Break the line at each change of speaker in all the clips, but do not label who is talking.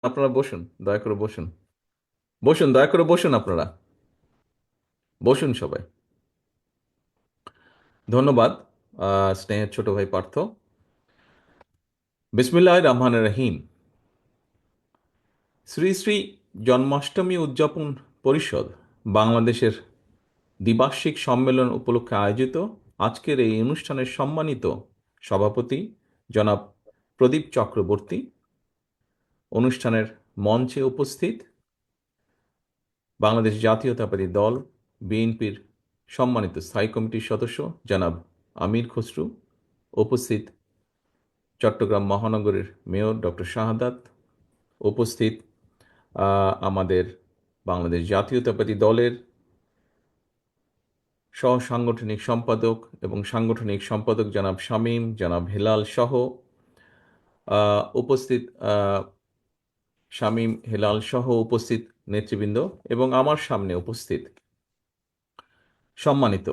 আপনারা বসুন, দয়া করে বসুন। বসুন, দয়া করে বসুন। আপনারা বসুন সবাই। ধন্যবাদ। স্নেহের ছোট ভাই পার্থ। বিসমিল্লাহির রহমানির রহিম। শ্রী শ্রী জন্মাষ্টমী উদযাপন পরিষদ বাংলাদেশের দ্বিবার্ষিক সম্মেলন উপলক্ষে আয়োজিত আজকের এই অনুষ্ঠানের সম্মানিত সভাপতি জনাব প্রদীপ চক্রবর্তী, অনুষ্ঠানের মঞ্চে উপস্থিত বাংলাদেশ জাতীয়তাবাদী দল বিএনপির সম্মানিত স্থায়ী কমিটির সদস্য জনাব আমির খসরু, উপস্থিত চট্টগ্রাম মহানগরের মেয়র ডক্টর শাহাদাত, উপস্থিত আমাদের বাংলাদেশ জাতীয়তাবাদী দলের সহ সাংগঠনিক সম্পাদক এবং সাংগঠনিক সম্পাদক জনাব শামীম, জনাব হেলাল সহ উপস্থিত শামীম হেলাল সহ উপস্থিত নেতৃবৃন্দ এবং আমার সামনে উপস্থিত সম্মানিত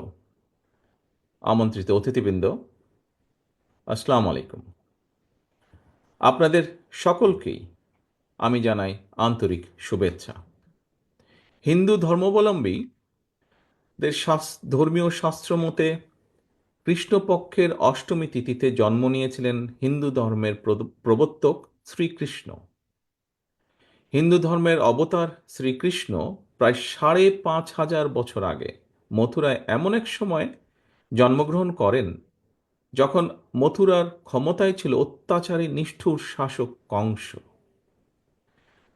আমন্ত্রিত অতিথিবৃন্দ, আসসালামু আলাইকুম। আপনাদের সকলকেই আমি জানাই আন্তরিক শুভেচ্ছা। হিন্দু ধর্মাবলম্বীদের ধর্মীয় শাস্ত্র মতে কৃষ্ণপক্ষের অষ্টমী তিথিতে জন্ম নিয়েছিলেন হিন্দু ধর্মের প্রবর্তক শ্রীকৃষ্ণ। হিন্দু ধর্মের অবতার শ্রীকৃষ্ণ প্রায় ৫,৫০০ বছর আগে মথুরায় এমন এক সময় জন্মগ্রহণ করেন যখন মথুরার ক্ষমতায় ছিল অত্যাচারী নিষ্ঠুর শাসক কংস।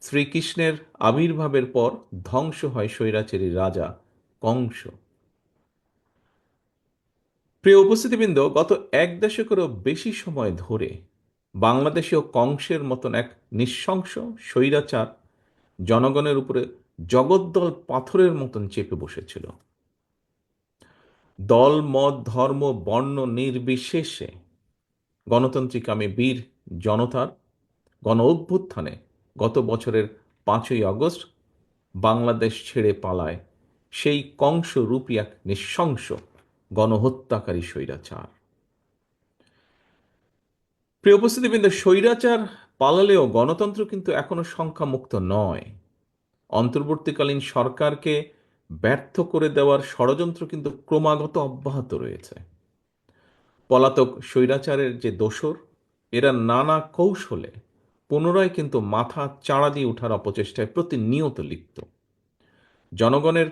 শ্রীকৃষ্ণের আবির্ভাবের পর ধ্বংস হয় স্বৈরাচারী রাজা কংস। প্রিয় উপস্থিতিবৃন্দ, গত এক দশকেরও বেশি সময় ধরে বাংলাদেশেও কংসের মতন এক নৃশংস স্বৈরাচার জনগণের উপরে জগদ্দল পাথরের মতন চেপে বসেছিল। দল, মত, ধর্ম, বর্ণ নির্বিশেষে গণতান্ত্রিকামী বীর জনতার গণ অভ্যুত্থানে গত বছরের ৫ই আগস্ট বাংলাদেশ ছেড়ে পালায় সেই কংসরূপী এক নৃশংস গণহত্যাকারী স্বৈরাচার। প্রিয় উপস্থিতিবৃন্দ, স্বৈরাচার পালালেও গণতন্ত্র কিন্তু এখনো সংখ্যামুক্ত নয়। অন্তর্বর্তীকালীন সরকারকে ব্যর্থ করে দেওয়ার ষড়যন্ত্র কিন্তু ক্রমাগত অব্যাহত রয়েছে। পলাতক স্বৈরাচারের যে দোসর, এরা নানা কৌশলে পুনরায় কিন্তু মাথা চাড়া দিয়ে ওঠার অপচেষ্টায় প্রতিনিয়ত লিপ্ত। জনগণের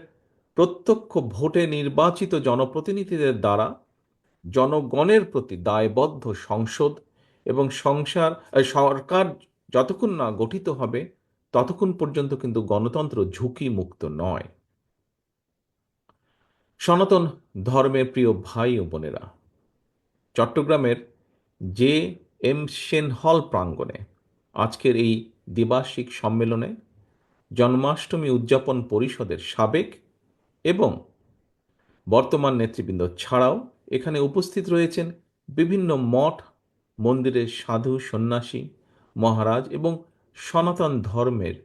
প্রত্যক্ষ ভোটে নির্বাচিত জনপ্রতিনিধিদের দ্বারা জনগণের প্রতি দায়বদ্ধ সংসদ এবং সরকার যতক্ষণ না গঠিত হবে ততক্ষণ পর্যন্ত কিন্তু গণতন্ত্র ঝুঁকি মুক্ত নয়। সনাতন ধর্মের প্রিয় ভাই ও বোনেরা, চট্টগ্রামের জে এম সেন হল প্রাঙ্গণে আজকের এই দ্বিবার্ষিক সম্মেলনে জন্মাষ্টমী উদযাপন পরিষদের সাবেক এবং বর্তমান নেতৃবৃন্দ ছাড়াও এখানে উপস্থিত রয়েছেন বিভিন্ন মঠ মন্দিরের সাধু, সন্ন্যাসী, মহারাজ এবং সনাতন ধর্মের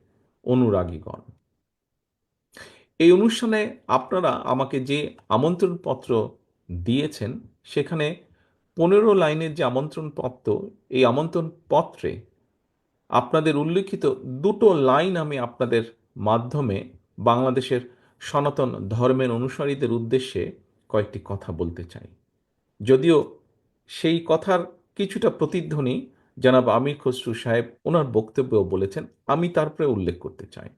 অনুরাগীগণ। এই অনুষ্ঠানে আপনারা আমাকে যে আমন্ত্রণপত্র দিয়েছেন সেখানে ১৫ লাইনের যে আমন্ত্রণপত্র, এই আমন্ত্রণপত্রে আপনাদের উল্লিখিত দুটো লাইন আমি আপনাদের মাধ্যমে বাংলাদেশের সনাতন ধর্মের অনুসারীদের উদ্দেশ্যে কয়েকটি কথা বলতে চাই। যদিও সেই কথার কিছুটা প্রতিধ্বনি জনাব আমির খসরু সাহেব ওনার বক্তব্যেও বলেছেন, আমি তারপরে উল্লেখ করতে চাই।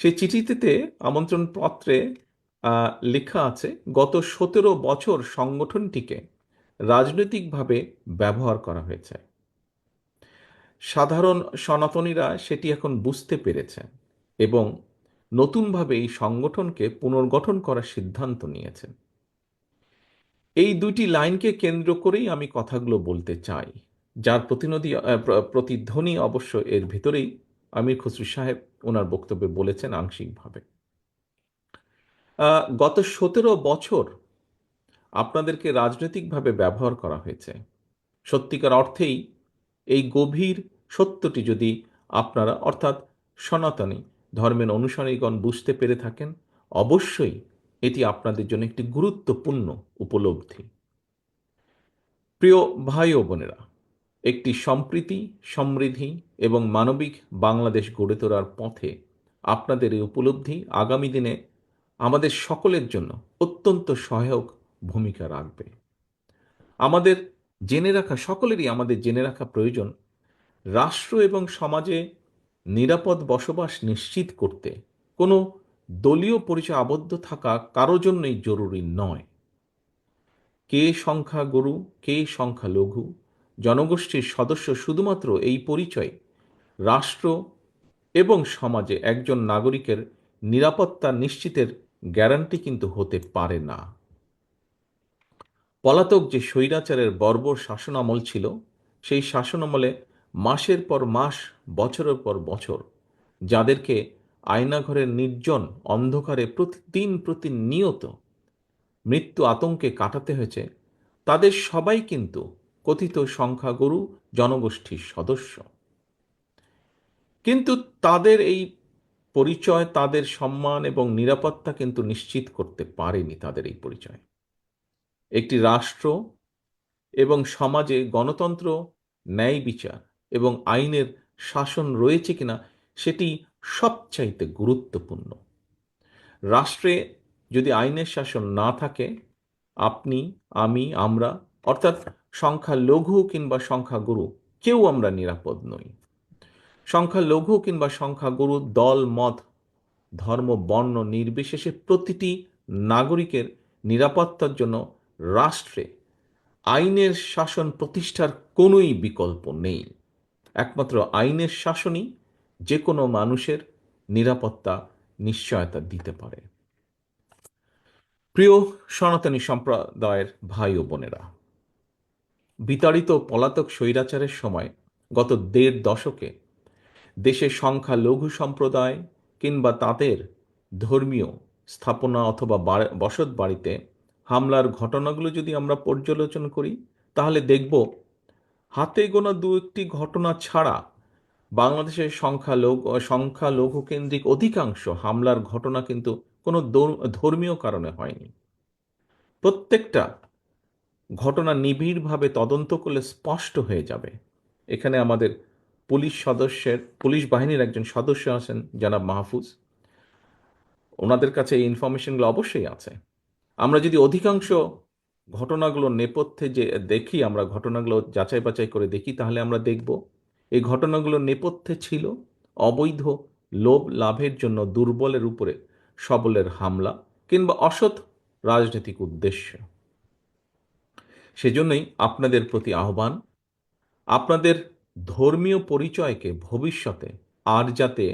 সেই চিঠিটিতে আমন্ত্রণপত্রে লেখা আছে, গত ১৭ বছর সংগঠনটিকে রাজনৈতিকভাবে ব্যবহার করা হয়েছে। সাধারণ সনাতনীরা সেটি এখন বুঝতে পেরেছেন এবং নতুনভাবে এই সংগঠনকে পুনর্গঠন করার সিদ্ধান্ত নিয়েছেন। এই দুটি লাইনকে কেন্দ্র করেই আমি কথাগুলো বলতে চাই, যার প্রতিধ্বনি অবশ্য এর ভিতরেই আমির খসরু সাহেব ওনার বক্তব্যে বলেছেন আংশিকভাবে। গত ১৭ বছর আপনাদেরকে রাজনৈতিকভাবে ব্যবহার করা হয়েছে। সত্যিকার অর্থেই এই গভীর সত্যটি যদি আপনারা অর্থাৎ সনাতনী ধর্মের অনুসারীগণ বুঝতে পেরে থাকেন, অবশ্যই এটি আপনাদের জন্য একটি গুরুত্বপূর্ণ উপলব্ধি। প্রিয় ভাই ও বোনেরা, একটি সম্প্রীতি, সমৃদ্ধি এবং মানবিক বাংলাদেশ গড়ে তোলার পথে আপনাদের এই উপলব্ধি আগামী দিনে আমাদের সকলের জন্য অত্যন্ত সহায়ক ভূমিকা রাখবে। আমাদের সকলেরই জেনে রাখা প্রয়োজন, রাষ্ট্র এবং সমাজে নিরাপদ বসবাস নিশ্চিত করতে কোনো দলীয় পরিচয় আবদ্ধ থাকা কারো জন্যই জরুরি নয়। কে সংখ্যাগুরু, কে সংখ্যালঘু, জনগোষ্ঠীর সদস্য শুধুমাত্র এই পরিচয় রাষ্ট্র এবং সমাজে একজন নাগরিকের নিরাপত্তা নিশ্চিতের গ্যারান্টি কিন্তু হতে পারে না। পলাতক যে স্বৈরাচারের বর্বর শাসনামল ছিল, সেই শাসনামলে মাসের পর মাস, বছরের পর বছর যাদেরকে আয়নাঘরের নির্জন অন্ধকারে প্রতিনিয়ত মৃত্যু আতঙ্কে কাটাতে হয়েছে, তাদের সবাই কিন্তু কথিত সংখ্যাগুরু জনগোষ্ঠীর সদস্য। কিন্তু তাদের এই পরিচয়, তাদের সম্মান এবং নিরাপত্তা কিন্তু নিশ্চিত করতে পারেনি। তাদের এই পরিচয় একটি রাষ্ট্র এবং সমাজে গণতন্ত্র, ন্যায় বিচার এবং আইনের শাসন রয়েছে কিনা সেটি সবচাইতে গুরুত্বপূর্ণ। রাষ্ট্রে যদি আইনের শাসন না থাকে, আপনি, আমি, আমরা অর্থাৎ সংখ্যালঘু কিংবা সংখ্যাগুরু কেউ আমরা নিরাপদ নই। সংখ্যালঘু কিংবা সংখ্যাগুরু, দল, মত, ধর্ম, বর্ণ নির্বিশেষে প্রতিটি নাগরিকের নিরাপত্তার জন্য রাষ্ট্রে আইনের শাসন প্রতিষ্ঠার কোনোই বিকল্প নেই। একমাত্র আইনের শাসনই যে কোনো মানুষের নিরাপত্তা নিশ্চয়তা দিতে পারে। প্রিয় সনাতনী সম্প্রদায়ের ভাই ও বোনেরা, বিতাড়িত পলাতক স্বৈরাচারের সময় গত ১.৫ দশকে দেশের সংখ্যালঘু সম্প্রদায় কিংবা তাদের ধর্মীয় স্থাপনা অথবা বসত বাড়িতে হামলার ঘটনাগুলো যদি আমরা পর্যালোচনা করি, তাহলে দেখব হাতে গোনা ২-১টি ঘটনা ছাড়া বাংলাদেশের সংখ্যালঘু কেন্দ্রিক অধিকাংশ হামলার ঘটনা কিন্তু কোনো ধর্মীয় কারণে হয়নি। প্রত্যেকটা ঘটনা নিবিড়ভাবে তদন্ত করলে স্পষ্ট হয়ে যাবে। এখানে আমাদের পুলিশ বাহিনীর একজন সদস্য আছেন, জনাব মাহফুজ। ওনাদের কাছে এই ইনফরমেশনগুলো অবশ্যই আছে। আমরা যদি অধিকাংশ ঘটনাগুলোর নেপথ্যে যে দেখি, আমরা ঘটনাগুলো যাচাই বাছাই করে দেখি, তাহলে আমরা দেখব এই ঘটনাগুলোর নেপথ্যে ছিল অবৈধ লোভ লাভের জন্য দুর্বলের উপরে সবলের হামলা কিংবা অসৎ রাজনৈতিক উদ্দেশ্য। সেজন্যই আপনাদের প্রতি আহ্বান, আপনাদের ধর্মীয় পরিচয়কে ভবিষ্যতে আর যাতে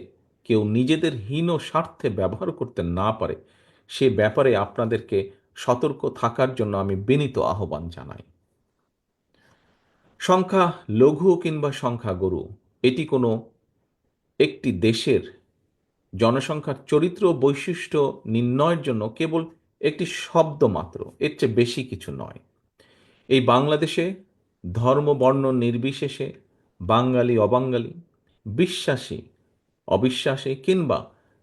কেউ নিজেদের হীন স্বার্থে ব্যবহার করতে না পারে, সে ব্যাপারে আপনাদেরকে সতর্ক থাকার জন্য আমি বিনীত আহ্বান জানাই। সংখ্যালঘু কিংবা সংখ্যাগুরু এটি কোনো একটি দেশের জনসংখ্যার চরিত্র বৈশিষ্ট্য নির্ণয়ের জন্য কেবল একটি শব্দ মাত্র, এর চেয়ে বেশি কিছু নয়। এই বাংলাদেশে ধর্ম বর্ণ নির্বিশেষে বাঙালি অবাঙালি, বিশ্বাসী অবিশ্বাসী কিংবা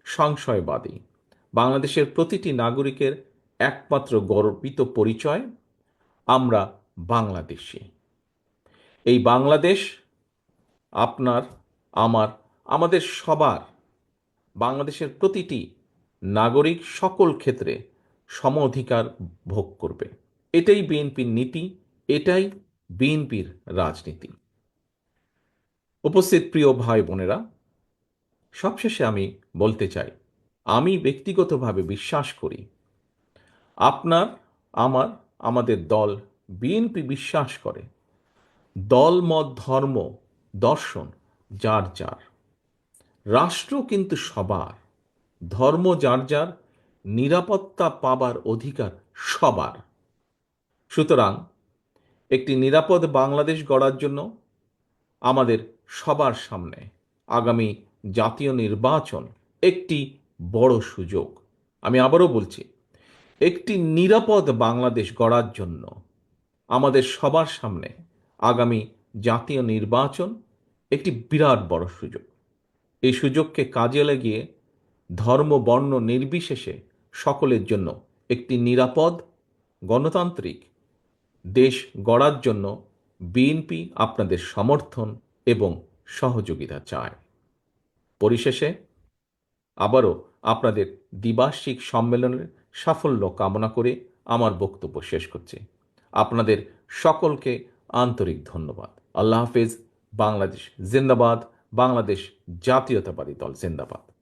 সংশয়বাদী, বাংলাদেশের প্রতিটি নাগরিকের একমাত্র গর্বিত পরিচয়, আমরা বাংলাদেশী। এই বাংলাদেশ আপনার, আমার, আমাদের সবার, বাংলাদেশের প্রতিটি নাগরিক সকল ক্ষেত্রে সম অধিকার ভোগ করবে। এটাই বিএনপির নীতি, এটাই বিএনপির রাজনীতি। উপস্থিত প্রিয় ভাই বোনেরা, সবশেষে আমি বলতে চাই, আমি ব্যক্তিগতভাবে বিশ্বাস করি আপনার, আমার, আমাদের দল বিএনপি বিশ্বাস করে দল মত ধর্ম দর্শন যার যার, রাষ্ট্র কিন্তু সবার, ধর্ম যার যার, নিরাপত্তা পাবার অধিকার সবার। সুতরাং একটি নিরাপদ বাংলাদেশ গড়ার জন্য আমাদের সবার সামনে আগামী জাতীয় নির্বাচন একটি বড় সুযোগ। আমি আবারও বলছি, একটি নিরাপদ বাংলাদেশ গড়ার জন্য আমাদের সবার সামনে আগামী জাতীয় নির্বাচন একটি বিরাট বড় সুযোগ। এই সুযোগকে কাজে লাগিয়ে ধর্ম বর্ণ নির্বিশেষে সকলের জন্য একটি নিরাপদ গণতান্ত্রিক দেশ গড়ার জন্য বিএনপি আপনাদের সমর্থন এবং সহযোগিতা চায়। পরিশেষে আবারও আপনাদের দ্বিবার্ষিক সম্মেলনের সাফল্য কামনা করে আমার বক্তব্য শেষ করছি। আপনাদের সকলকে আন্তরিক ধন্যবাদ। আল্লাহ হাফেজ। বাংলাদেশ জিন্দাবাদ। বাংলাদেশ জাতীয়তাবাদী দল জিন্দাবাদ।